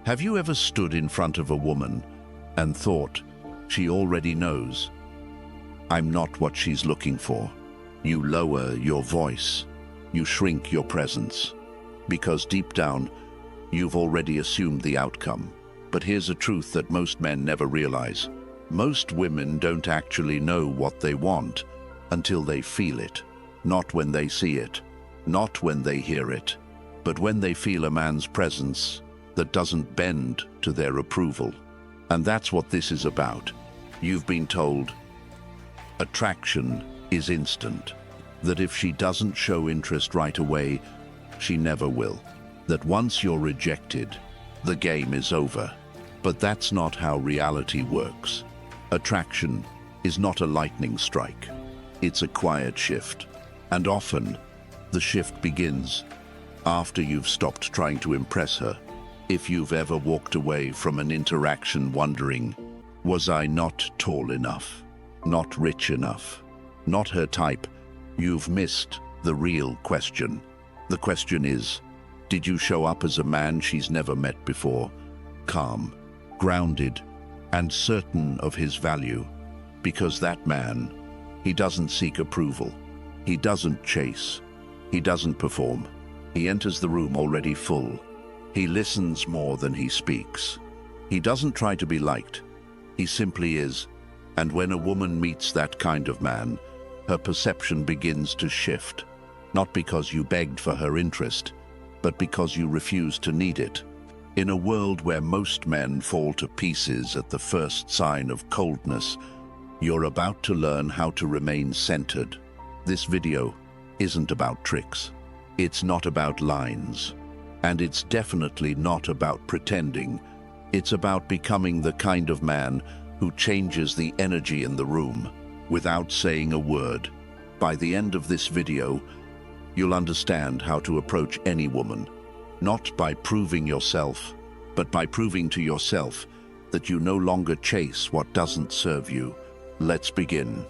Have you ever stood in front of a woman and thought, she already knows? I'm not what she's looking for. You lower your voice. You shrink your presence. Because deep down, you've already assumed the outcome. But here's a truth that most men never realize. Most women don't actually know what they want until they feel it. Not when they see it. Not when they hear it. But when they feel a man's presence that doesn't bend to their approval. And that's what this is about. You've been told attraction is instant. That if she doesn't show interest right away, she never will. That once you're rejected, the game is over. But that's not how reality works. Attraction is not a lightning strike. It's a quiet shift. And often, the shift begins after you've stopped trying to impress her. If you've ever walked away from an interaction wondering, was I not tall enough? Not rich enough? Not her type? You've missed the real question. The question is, did you show up as a man she's never met before? Calm, grounded, and certain of his value. Because that man, he doesn't seek approval. He doesn't chase. He doesn't perform. He enters the room already full. He listens more than he speaks. He doesn't try to be liked. He simply is. And when a woman meets that kind of man, her perception begins to shift. Not because you begged for her interest, but because you refused to need it. In a world where most men fall to pieces at the first sign of coldness, you're about to learn how to remain centered. This video isn't about tricks. It's not about lines. And it's definitely not about pretending. It's about becoming the kind of man who changes the energy in the room without saying a word. By the end of this video, you'll understand how to approach any woman, not by proving yourself, but by proving to yourself that you no longer chase what doesn't serve you. Let's begin.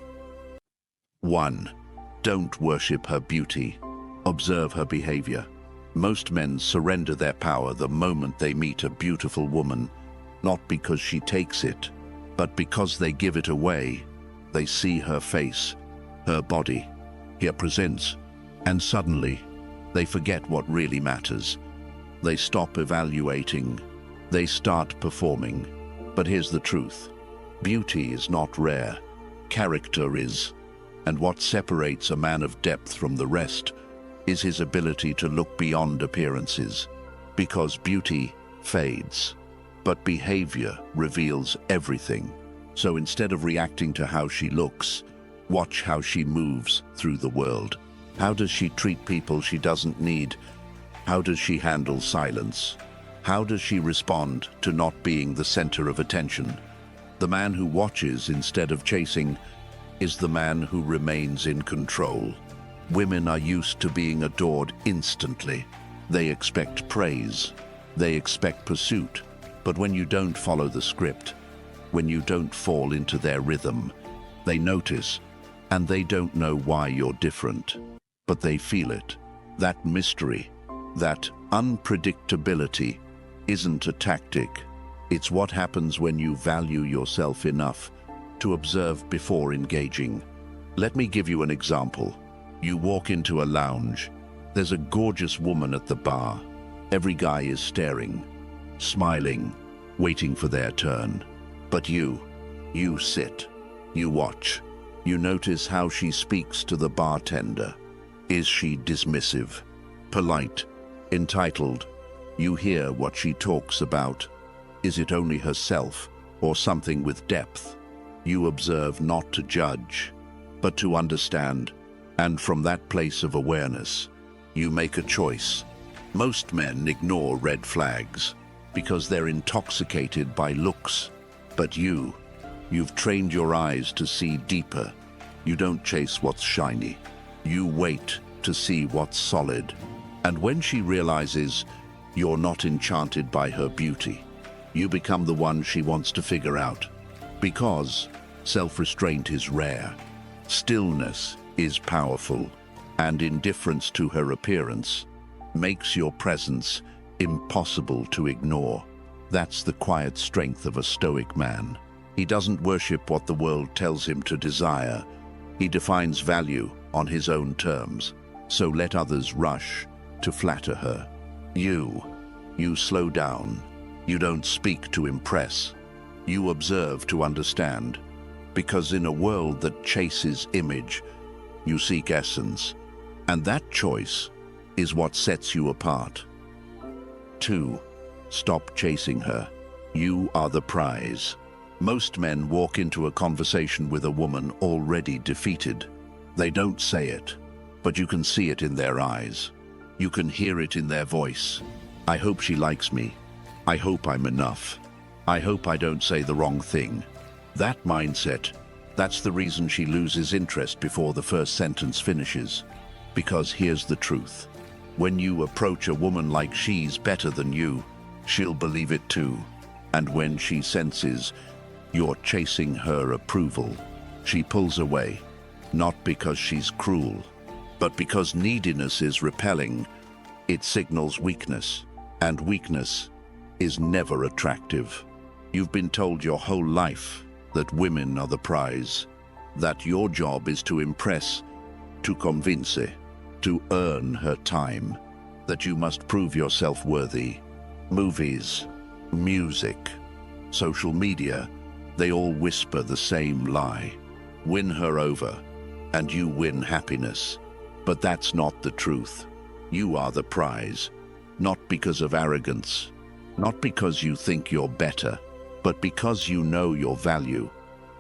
1. Don't worship her beauty. Observe her behavior. Most men surrender their power the moment they meet a beautiful woman, not because she takes it, but because they give it away. They see her face, her body, her presence, and suddenly they forget what really matters. They stop evaluating. They start performing. But here's the truth. Beauty is not rare. Character is. And what separates a man of depth from the rest is his ability to look beyond appearances. Because beauty fades, but behavior reveals everything. So instead of reacting to how she looks, watch how she moves through the world. How does she treat people she doesn't need? How does she handle silence? How does she respond to not being the center of attention? The man who watches instead of chasing is the man who remains in control. Women are used to being adored instantly. They expect praise. They expect pursuit. But when you don't follow the script, when you don't fall into their rhythm, they notice, and they don't know why you're different. But they feel it. That mystery, that unpredictability isn't a tactic. It's what happens when you value yourself enough to observe before engaging. Let me give you an example. You walk into a lounge. There's a gorgeous woman at the bar. Every guy is staring, smiling, waiting for their turn. But you sit, you watch. You notice how she speaks to the bartender. Is she dismissive, polite, entitled? You hear what she talks about. Is it only herself or something with depth? You observe not to judge, but to understand. And from that place of awareness, you make a choice. Most men ignore red flags because they're intoxicated by looks. But you've trained your eyes to see deeper. You don't chase what's shiny. You wait to see what's solid. And when she realizes you're not enchanted by her beauty, you become the one she wants to figure out. Because self-restraint is rare. Stillness is powerful, and indifference to her appearance makes your presence impossible to ignore. That's the quiet strength of a Stoic man. He doesn't worship what the world tells him to desire. He defines value on his own terms. So let others rush to flatter her. You slow down. You don't speak to impress. You observe to understand. Because in a world that chases image, you seek essence. And that choice is what sets you apart. 2. Stop chasing her. You are the prize. Most men walk into a conversation with a woman already defeated. They don't say it, but you can see it in their eyes. You can hear it in their voice. I hope she likes me. I hope I'm enough. I hope I don't say the wrong thing. That mindset, that's the reason she loses interest before the first sentence finishes. Because here's the truth. When you approach a woman like she's better than you, she'll believe it too. And when she senses you're chasing her approval, she pulls away, not because she's cruel, but because neediness is repelling. It signals weakness, and weakness is never attractive. You've been told your whole life that women are the prize, that your job is to impress, to convince, to earn her time, that you must prove yourself worthy. Movies, music, social media, they all whisper the same lie. Win her over, and you win happiness. But that's not the truth. You are the prize, not because of arrogance, not because you think you're better, but because you know your value.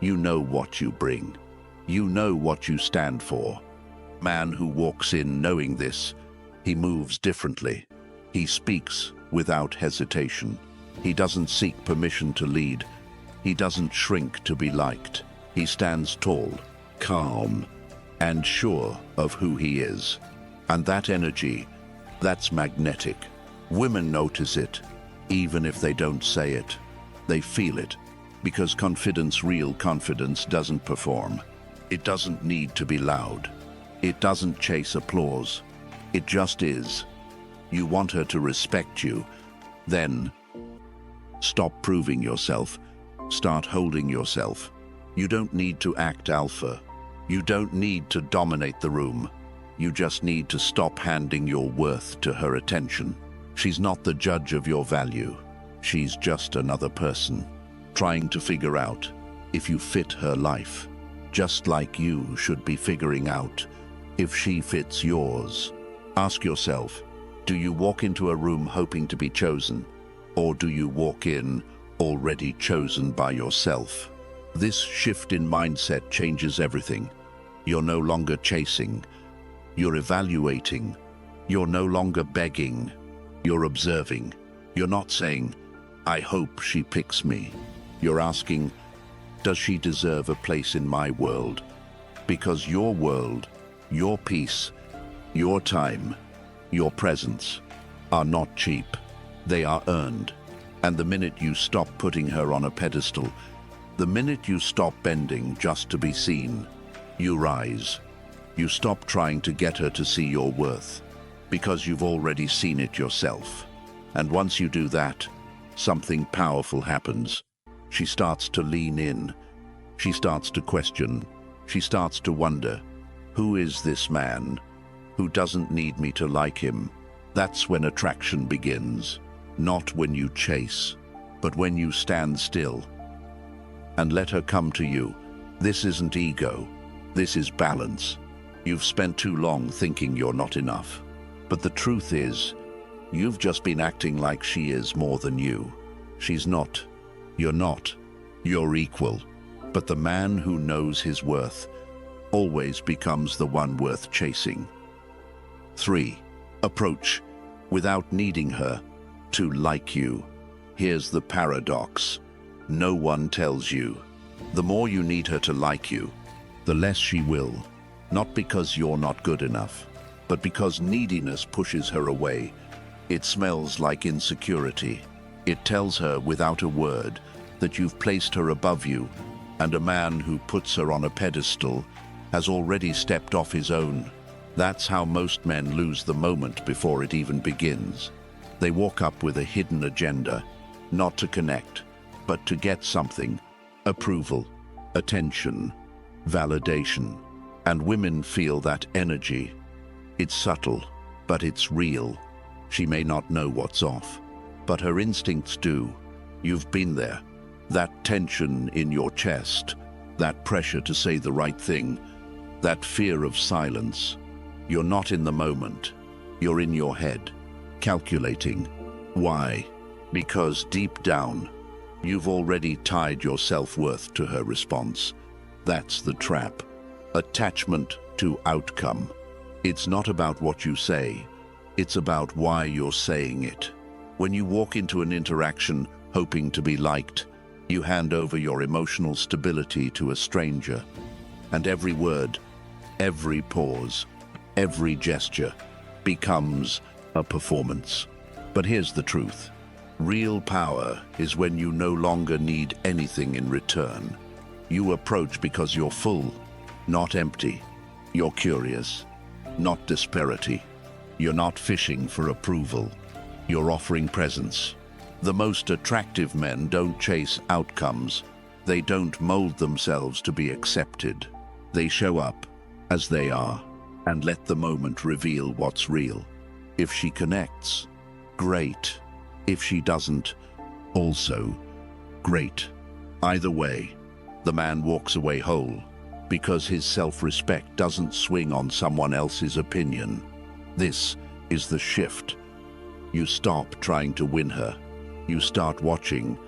You know what you bring. You know what you stand for. Man who walks in knowing this, he moves differently. He speaks without hesitation. He doesn't seek permission to lead. He doesn't shrink to be liked. He stands tall, calm, and sure of who he is. And that energy, that's magnetic. Women notice it, even if they don't say it. They feel it, because confidence, real confidence, doesn't perform. It doesn't need to be loud. It doesn't chase applause. It just is. You want her to respect you. Then stop proving yourself. Start holding yourself. You don't need to act alpha. You don't need to dominate the room. You just need to stop handing your worth to her attention. She's not the judge of your value. She's just another person, trying to figure out if you fit her life, just like you should be figuring out if she fits yours. Ask yourself, do you walk into a room hoping to be chosen, or do you walk in already chosen by yourself? This shift in mindset changes everything. You're no longer chasing. You're evaluating. You're no longer begging. You're observing. You're not saying, I hope she picks me. You're asking, does she deserve a place in my world? Because your world, your peace, your time, your presence are not cheap. They are earned. And the minute you stop putting her on a pedestal, the minute you stop bending just to be seen, you rise. You stop trying to get her to see your worth, because you've already seen it yourself. And once you do that, something powerful happens. She starts to lean in. She starts to question. She starts to wonder, who is this man who doesn't need me to like him? That's when attraction begins. Not when you chase, but when you stand still and let her come to you. This isn't ego. This is balance. You've spent too long thinking you're not enough. But the truth is, you've just been acting like she is more than you. She's not. You're not. You're equal. But the man who knows his worth always becomes the one worth chasing. 3. Approach without needing her to like you. Here's the paradox. No one tells you. The more you need her to like you, the less she will. Not because you're not good enough, but because neediness pushes her away. It smells like insecurity. It tells her without a word that you've placed her above you, and a man who puts her on a pedestal has already stepped off his own. That's how most men lose the moment before it even begins. They walk up with a hidden agenda. not to connect, but to get something: approval, attention, validation. And women feel that energy. It's subtle, but it's real. She may not know what's off, but her instincts do. You've been there. That tension in your chest, that pressure to say the right thing, that fear of silence. You're not in the moment. You're in your head, calculating. Why? Because deep down, you've already tied your self-worth to her response. That's the trap. Attachment to outcome. It's not about what you say. It's about why you're saying it. When you walk into an interaction hoping to be liked, you hand over your emotional stability to a stranger. And every word, every pause, every gesture becomes a performance. But here's the truth. Real power is when you no longer need anything in return. You approach because you're full, not empty. You're curious, not disparity. You're not fishing for approval. You're offering presence. The most attractive men don't chase outcomes. They don't mold themselves to be accepted. They show up as they are and let the moment reveal what's real. If she connects, great. If she doesn't, also great. Either way, the man walks away whole, because his self-respect doesn't swing on someone else's opinion. This is the shift. You stop trying to win her. You start watching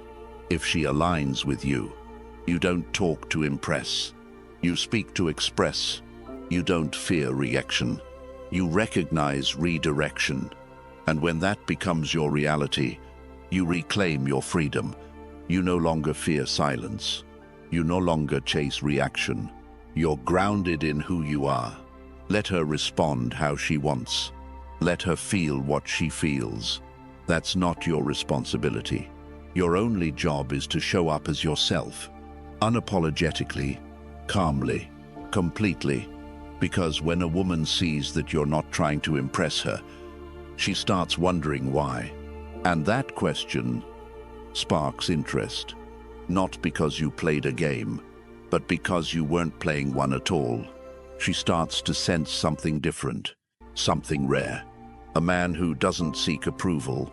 if she aligns with you. You don't talk to impress. You speak to express. You don't fear reaction. You recognize redirection. And when that becomes your reality, you reclaim your freedom. You no longer fear silence. You no longer chase reaction. You're grounded in who you are. Let her respond how she wants. Let her feel what she feels. That's not your responsibility. Your only job is to show up as yourself, unapologetically, calmly, completely. Because when a woman sees that you're not trying to impress her, she starts wondering why. And that question sparks interest. Not because you played a game, but because you weren't playing one at all. She starts to sense something different, something rare. A man who doesn't seek approval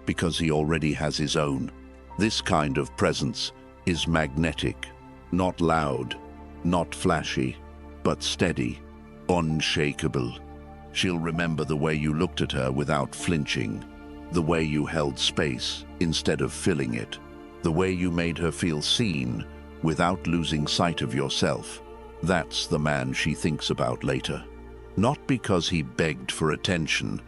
because he already has his own. This kind of presence is magnetic, not loud, not flashy, but steady, unshakable. She'll remember the way you looked at her without flinching, the way you held space instead of filling it, the way you made her feel seen without losing sight of yourself. That's the man she thinks about later. Not because he begged for attention,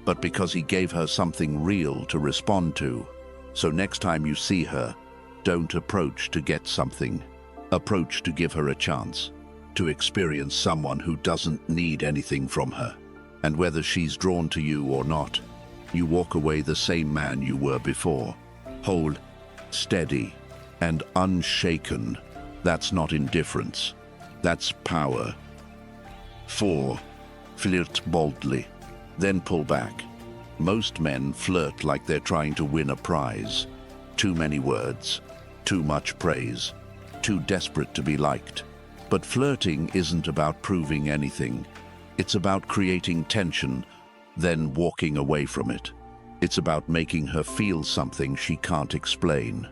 but because he gave her something real to respond to. So next time you see her, don't approach to get something. Approach to give her a chance, to experience someone who doesn't need anything from her. And whether she's drawn to you or not, you walk away the same man you were before. Whole, steady, and unshaken. That's not indifference. That's power. 4. Flirt boldly, then pull back. Most men flirt like they're trying to win a prize. Too many words, too much praise, too desperate to be liked. But flirting isn't about proving anything. It's about creating tension, then walking away from it. It's about making her feel something she can't explain.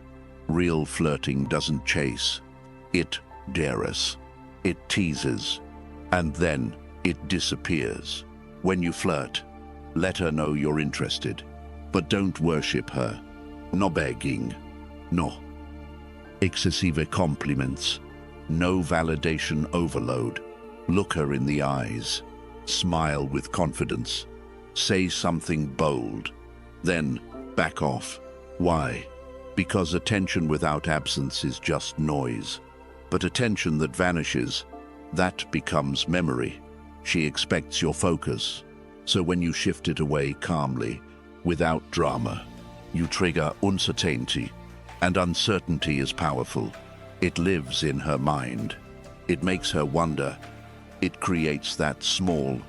Real flirting doesn't chase. It dares. It teases. And then it disappears. When you flirt, let her know you're interested. But don't worship her. No begging. No excessive compliments. No validation overload. Look her in the eyes. Smile with confidence. Say something bold. Then back off. Why? Because attention without absence is just noise. But attention that vanishes, that becomes memory. She expects your focus. So when you shift it away calmly, without drama, you trigger uncertainty. And uncertainty is powerful. It lives in her mind. It makes her wonder. It creates that small,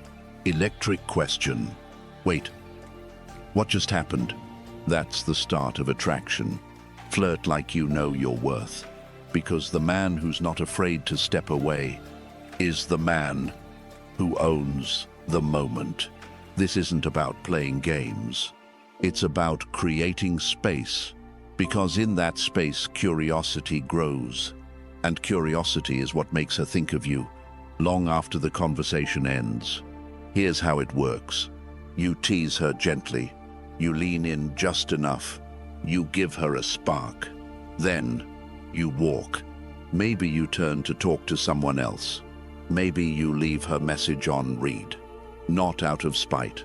electric question. Wait, what just happened? That's the start of attraction. Flirt like you know your worth, because the man who's not afraid to step away is the man who owns the moment. This isn't about playing games. It's about creating space, because in that space, curiosity grows. And curiosity is what makes her think of you long after the conversation ends. Here's how it works. You tease her gently. You lean in just enough. You give her a spark. Then you walk. Maybe you turn to talk to someone else. Maybe you leave her message on read. Not out of spite,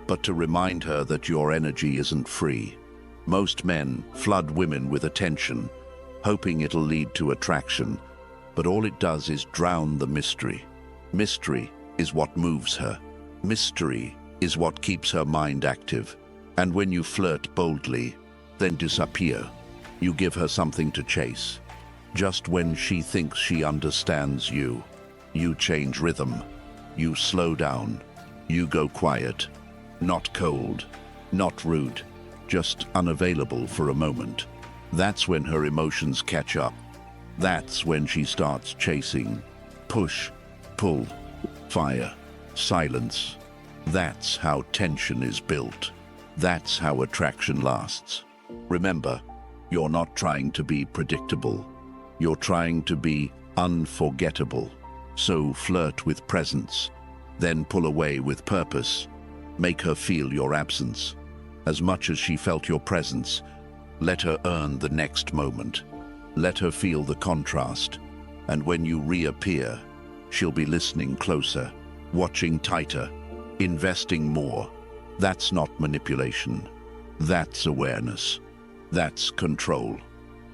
but to remind her that your energy isn't free. Most men flood women with attention, hoping it'll lead to attraction, but all it does is drown the mystery. Mystery is what moves her. Mystery is what keeps her mind active. And when you flirt boldly, then disappear, you give her something to chase. Just when she thinks she understands you, you change rhythm. You slow down. You go quiet. Not cold, not rude, just unavailable for a moment. That's when her emotions catch up. That's when she starts chasing. Push, pull, fire, silence. That's how tension is built. That's how attraction lasts. Remember, you're not trying to be predictable. You're trying to be unforgettable. So flirt with presence, then pull away with purpose. Make her feel your absence. As much as she felt your presence, let her earn the next moment. Let her feel the contrast. And when you reappear, she'll be listening closer, watching tighter, investing more. That's not manipulation. That's awareness. That's control.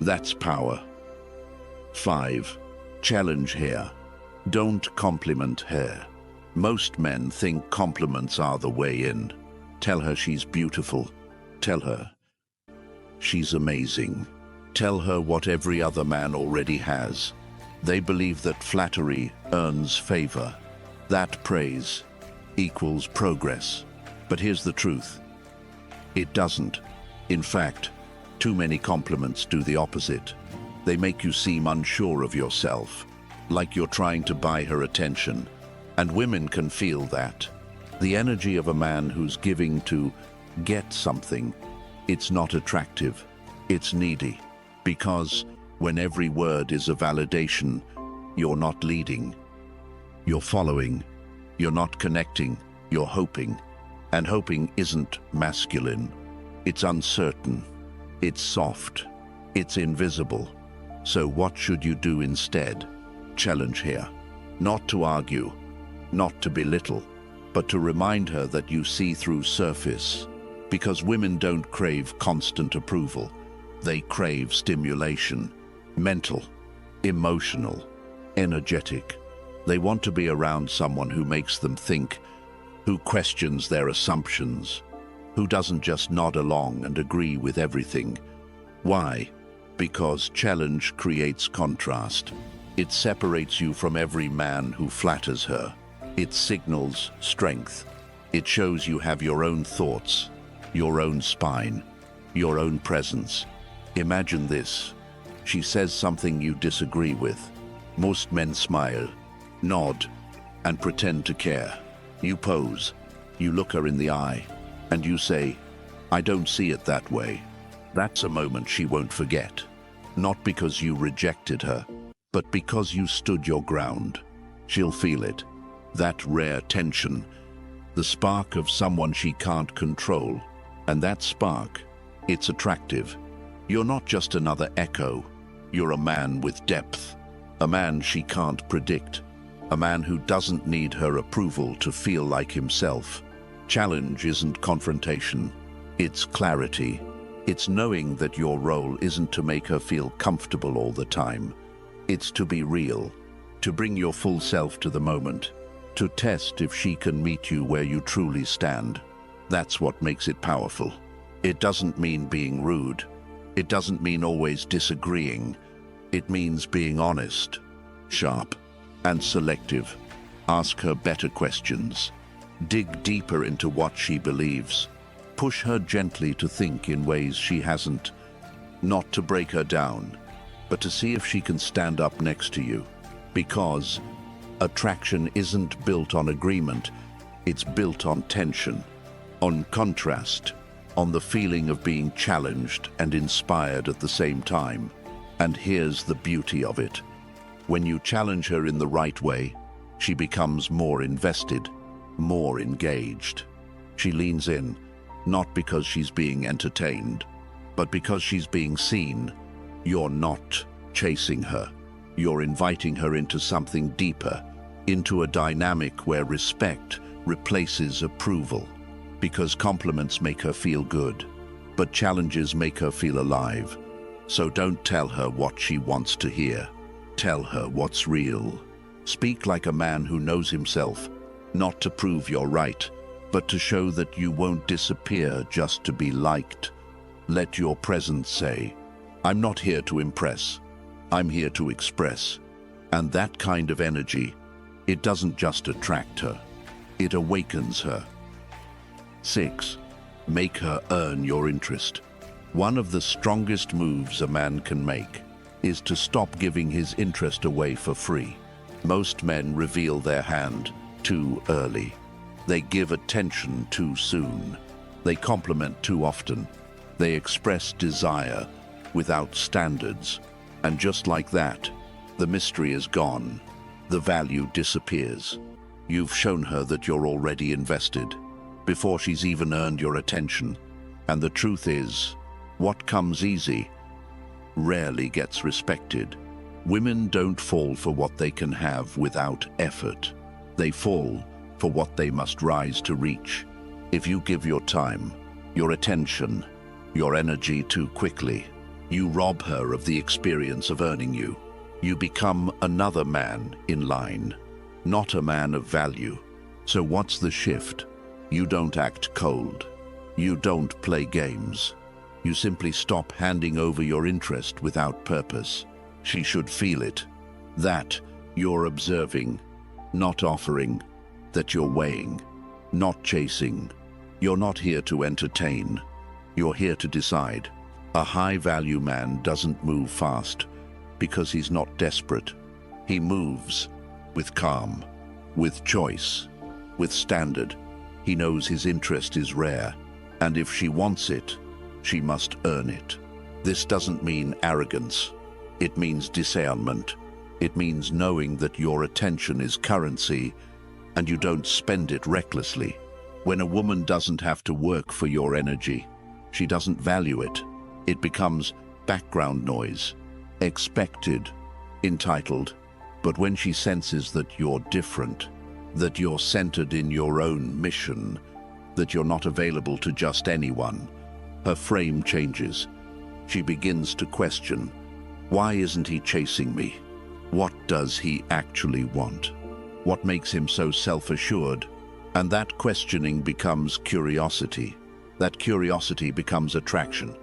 That's power. 5. Challenge here. Don't compliment her. Most men think compliments are the way in. Tell her she's beautiful. Tell her she's amazing. Tell her what every other man already has. They believe that flattery earns favor. That praise equals progress. But here's the truth. It doesn't. In fact, too many compliments do the opposite. They make you seem unsure of yourself, like you're trying to buy her attention. And women can feel that. The energy of a man who's giving to get something, it's not attractive, it's needy. Because when every word is a validation, you're not leading. You're following. You're not connecting. You're hoping. And hoping isn't masculine. It's uncertain. It's soft. It's invisible. So what should you do instead? Challenge here. Not to argue, not to belittle, but to remind her that you see through surface. Because women don't crave constant approval. They crave stimulation. Mental, emotional, energetic. They want to be around someone who makes them think, who questions their assumptions, who doesn't just nod along and agree with everything. Why? Because challenge creates contrast. It separates you from every man who flatters her. It signals strength. It shows you have your own thoughts, your own spine, your own presence. Imagine this. She says something you disagree with. Most men smile, nod, and pretend to care. You pose, you look her in the eye, and you say, "I don't see it that way." That's a moment she won't forget. Not because you rejected her, but because you stood your ground. She'll feel it. That rare tension, the spark of someone she can't control. And that spark, it's attractive. You're not just another echo. You're a man with depth. A man she can't predict. A man who doesn't need her approval to feel like himself. Challenge isn't confrontation. It's clarity. It's knowing that your role isn't to make her feel comfortable all the time. It's to be real, to bring your full self to the moment, to test if she can meet you where you truly stand. That's what makes it powerful. It doesn't mean being rude. It doesn't mean always disagreeing. It means being honest, sharp, and selective. Ask her better questions. Dig deeper into what she believes. Push her gently to think in ways she hasn't, not to break her down, but to see if she can stand up next to you. Because attraction isn't built on agreement, it's built on tension, on contrast, on the feeling of being challenged and inspired at the same time. And here's the beauty of it. When you challenge her in the right way, she becomes more invested, more engaged. She leans in, not because she's being entertained, but because she's being seen. You're not chasing her. You're inviting her into something deeper, into a dynamic where respect replaces approval. Because compliments make her feel good, but challenges make her feel alive. So don't tell her what she wants to hear. Tell her what's real. Speak like a man who knows himself, not to prove you're right, but to show that you won't disappear just to be liked. Let your presence say, "I'm not here to impress, I'm here to express." And that kind of energy, it doesn't just attract her, it awakens her. 6. Make her earn your interest. One of the strongest moves a man can make is to stop giving his interest away for free. Most men reveal their hand too early. They give attention too soon. They compliment too often. They express desire without standards. And just like that, the mystery is gone. The value disappears. You've shown her that you're already invested, before she's even earned your attention. And the truth is, what comes easy rarely gets respected. Women don't fall for what they can have without effort. They fall for what they must rise to reach. If you give your time, your attention, your energy too quickly, you rob her of the experience of earning you. You become another man in line, not a man of value. So what's the shift? You don't act cold. You don't play games. You simply stop handing over your interest without purpose. She should feel it. That you're observing, not offering. That you're weighing, not chasing. You're not here to entertain. You're here to decide. A high-value man doesn't move fast because he's not desperate. He moves with calm, with choice, with standard. He knows his interest is rare, and if she wants it, she must earn it. This doesn't mean arrogance. It means discernment. It means knowing that your attention is currency and you don't spend it recklessly. When a woman doesn't have to work for your energy, she doesn't value it. It becomes background noise, expected, entitled. But when she senses that you're different, that you're centered in your own mission, that you're not available to just anyone, her frame changes. She begins to question, why isn't he chasing me? What does he actually want? What makes him so self-assured? And that questioning becomes curiosity. That curiosity becomes attraction.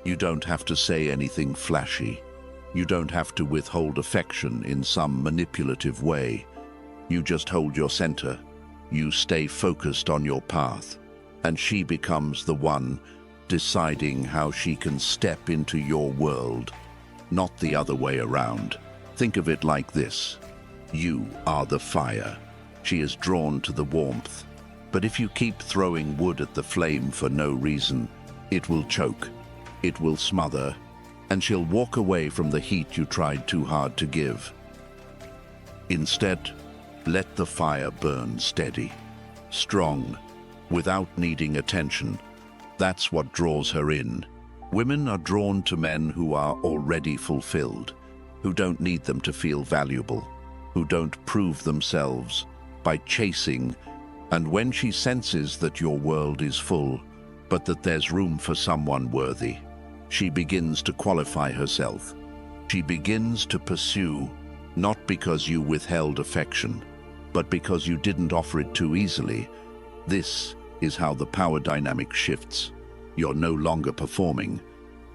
You don't have to say anything flashy. You don't have to withhold affection in some manipulative way. You just hold your center. You stay focused on your path. And she becomes the one deciding how she can step into your world, not the other way around. Think of it like this. You are the fire. She is drawn to the warmth. But if you keep throwing wood at the flame for no reason, it will choke, it will smother, and she'll walk away from the heat you tried too hard to give. Instead, let the fire burn steady, strong, without needing attention. That's what draws her in. Women are drawn to men who are already fulfilled, who don't need them to feel valuable, who don't prove themselves by chasing. And when she senses that your world is full, but that there's room for someone worthy, she begins to qualify herself. She begins to pursue, not because you withheld affection, but because you didn't offer it too easily. This is how the power dynamic shifts. You're no longer performing.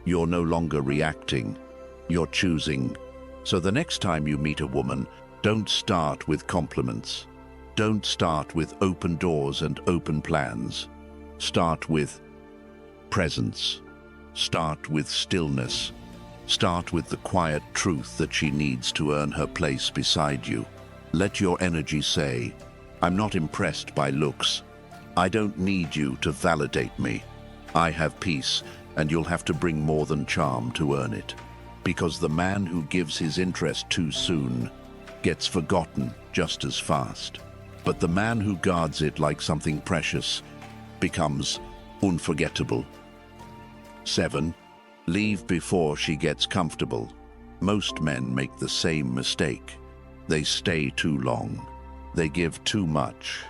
You're no longer reacting. You're choosing. So the next time you meet a woman, don't start with compliments. Don't start with open doors and open plans. Start with, Presence. Start with stillness. Start with the quiet truth that she needs to earn her place beside you. Let your energy say, "I'm not impressed by looks. I don't need you to validate me. I have peace, and you'll have to bring more than charm to earn it." Because the man who gives his interest too soon gets forgotten just as fast. But the man who guards it like something precious becomes unforgettable. 7. Leave before she gets comfortable. Most men make the same mistake. They stay too long. They give too much.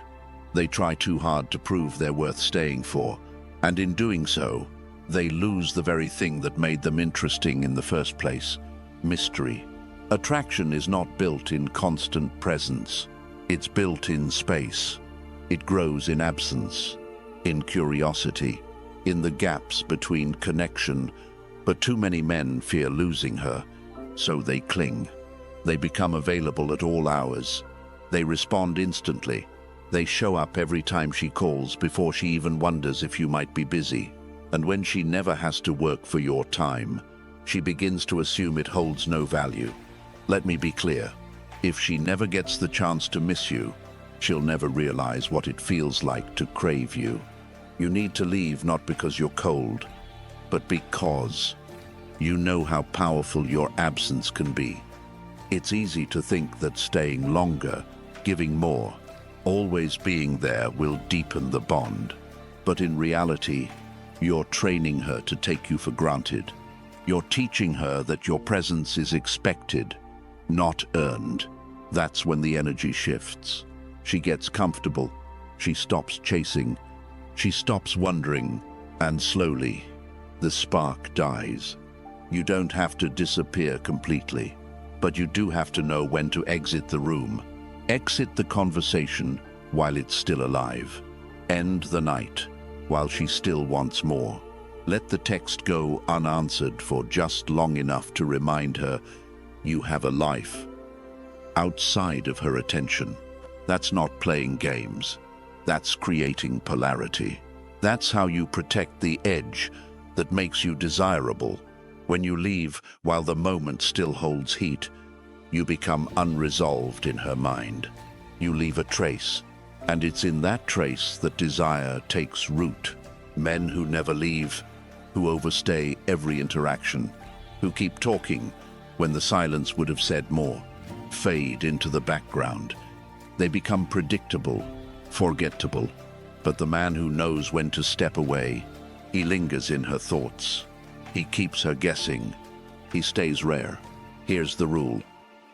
They try too hard to prove they're worth staying for. And in doing so, they lose the very thing that made them interesting in the first place: mystery. Attraction is not built in constant presence. It's built in space. It grows in absence, in curiosity, in the gaps between connection. But too many men fear losing her, so they cling. They become available at all hours. They respond instantly. They show up every time she calls before she even wonders if you might be busy. And when she never has to work for your time, she begins to assume it holds no value. Let me be clear. If she never gets the chance to miss you, she'll never realize what it feels like to crave you. You need to leave not because you're cold, but because you know how powerful your absence can be. It's easy to think that staying longer, giving more, always being there will deepen the bond. But in reality, you're training her to take you for granted. You're teaching her that your presence is expected, not earned. That's when the energy shifts. She gets comfortable. She stops chasing. She stops wondering. And slowly, the spark dies. You don't have to disappear completely, but you do have to know when to exit the room. Exit the conversation while it's still alive. End the night while she still wants more. Let the text go unanswered for just long enough to remind her you have a life outside of her attention. That's not playing games. That's creating polarity. That's how you protect the edge that makes you desirable. When you leave while the moment still holds heat, you become unresolved in her mind. You leave a trace, and it's in that trace that desire takes root. Men who never leave, who overstay every interaction, who keep talking when the silence would have said more, fade into the background. They become predictable, forgettable. But the man who knows when to step away, he lingers in her thoughts. He keeps her guessing. He stays rare. Here's the rule.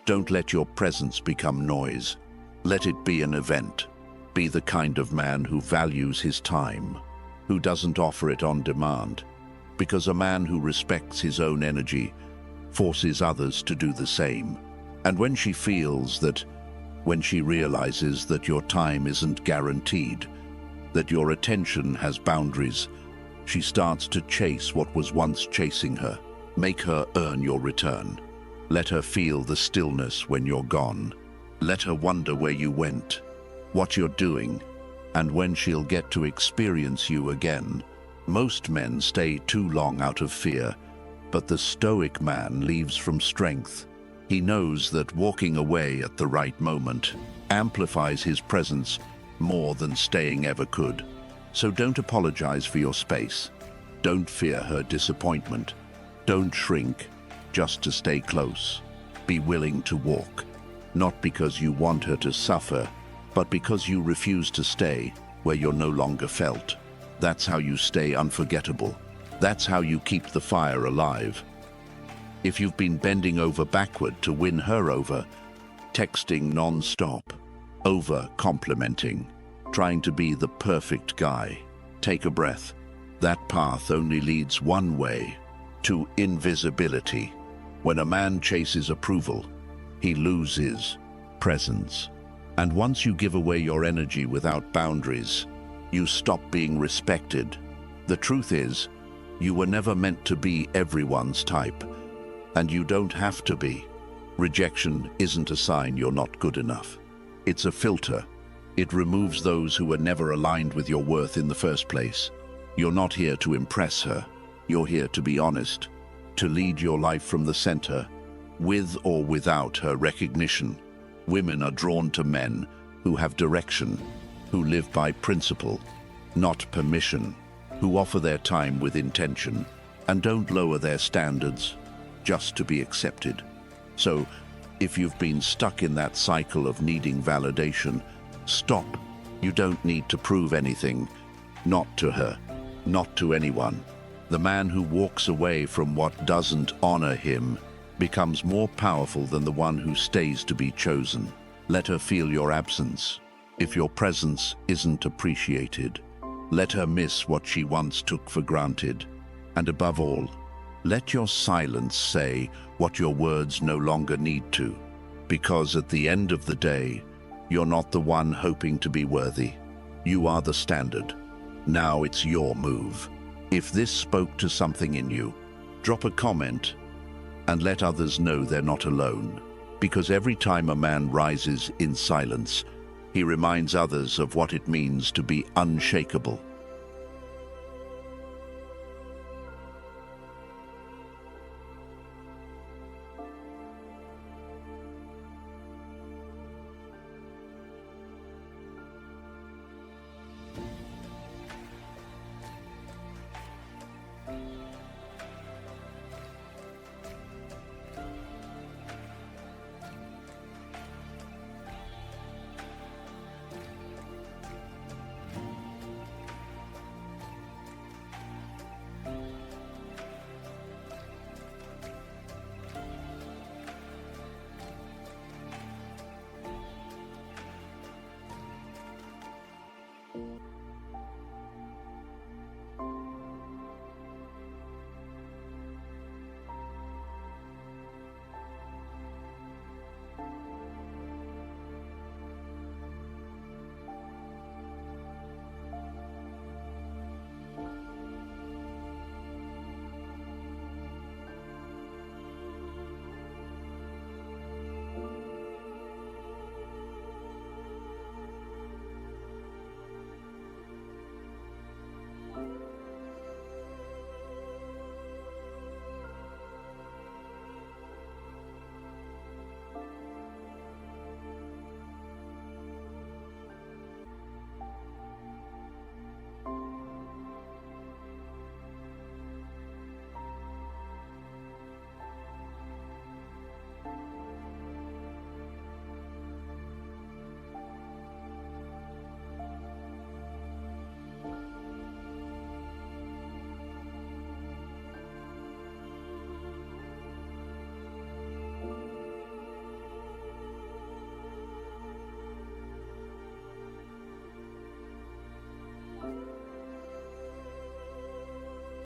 Don't let your presence become noise. Let it be an event. Be the kind of man who values his time, who doesn't offer it on demand. Because a man who respects his own energy forces others to do the same. And when she realizes that your time isn't guaranteed, that your attention has boundaries, she starts to chase what was once chasing her. Make her earn your return. Let her feel the stillness when you're gone. Let her wonder where you went, what you're doing, and when she'll get to experience you again. Most men stay too long out of fear, but the Stoic man leaves from strength. He knows that walking away at the right moment amplifies his presence more than staying ever could. So don't apologize for your space. Don't fear her disappointment. Don't shrink just to stay close. Be willing to walk, not because you want her to suffer, but because you refuse to stay where you're no longer felt. That's how you stay unforgettable. That's how you keep the fire alive. If you've been bending over backward to win her over, texting non-stop, over-complimenting, trying to be the perfect guy, take a breath. That path only leads one way, to invisibility. When a man chases approval, he loses presence. And once you give away your energy without boundaries, you stop being respected. The truth is, you were never meant to be everyone's type, and you don't have to be. Rejection isn't a sign you're not good enough. It's a filter. It removes those who were never aligned with your worth in the first place. You're not here to impress her. You're here to be honest, to lead your life from the center, with or without her recognition. Women are drawn to men who have direction, who live by principle, not permission, who offer their time with intention, and don't lower their standards just to be accepted. So, if you've been stuck in that cycle of needing validation, stop. You don't need to prove anything, not to her, not to anyone. The man who walks away from what doesn't honor him becomes more powerful than the one who stays to be chosen. Let her feel your absence. If your presence isn't appreciated, let her miss what she once took for granted. And above all, let your silence say what your words no longer need to. Because at the end of the day, you're not the one hoping to be worthy. You are the standard. Now it's your move. If this spoke to something in you, drop a comment and let others know they're not alone. Because every time a man rises in silence, he reminds others of what it means to be unshakable.